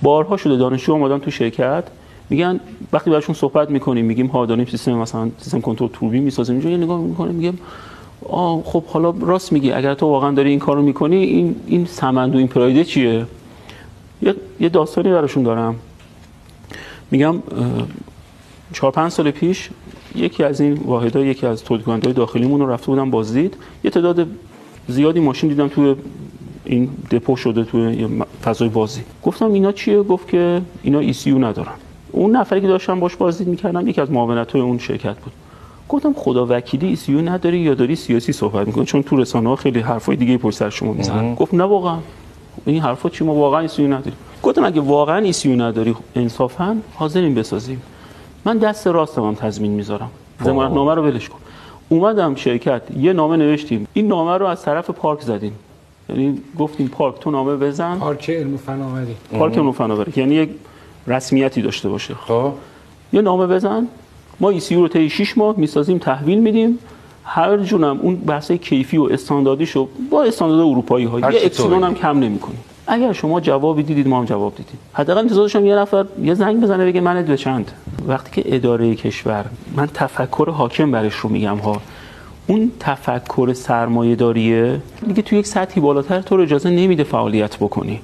بارها شده دانشجو اومدن تو شرکت میگن وقتی براشون صحبت میکنیم میگیم ها داریم سیستم مثلا سیستم کنترل توربین میسازیم، اینجا یه نگاه میکنیم میگیم خب حالا راست میگی، اگر تو واقعا داری این کارو میکنی این سمند و این پرایده چیه؟ یه داستانی براشون دارم. میگم 4-5 سال پیش یکی از این واحدها، یکی از تولید کننده‌های داخلیمون رو رفته بودم بازدید، یه تعداد زیادی ماشین دیدم توی این دپو شده توی فضای بازی. گفتم اینا چیه؟ گفت که اینا ECU ندارن. اون نفری که داشتم باش بازدید میکردم یکی از معاونت‌های اون شرکت بود. گفتم خدا وکیلی ECU نداری یا داری سیاسی صحبت میکنی؟ چون تو رسانه‌ها خیلی حرفای دیگه پشت سر شما میزنن. گفت نه واقعا این حرفا چی، ما واقعا ECU نداریم. گفتم اگه واقعا ECU نداری انصافا حاضریم بسازیم، من دست راستم هم تضمین میذارم، ضمانتنامه رو ولش کن. اومدم شرکت یه نامه نوشتیم، این نامه رو از طرف پارک زدیم، یعنی گفتیم پارک تو نامه بزن، پارک علم و فناوری، پارک علم و فناوری یعنی یک رسمیتی داشته باشه. خب یه نامه بزن، ما ECU رو طی 6 ماه میسازیم تحویل میدیم، هر جونم اون بحث کیفی و استانداردیشو با استاندارد اروپایی ها یه اپسیلون هم کم نمی‌کنیم. اگر شما جوابی دیدید ما هم جواب دیدیم. حداقل انتظار داشتم یه نفر یه زنگ بزنه بگه من به چند. وقتی که اداره کشور، من تفکر حاکم برش رو میگم ها، اون تفکر سرمایه‌داریه دیگه توی یک سطحی بالاتر تو رو اجازه نمیده فعالیت بکنی.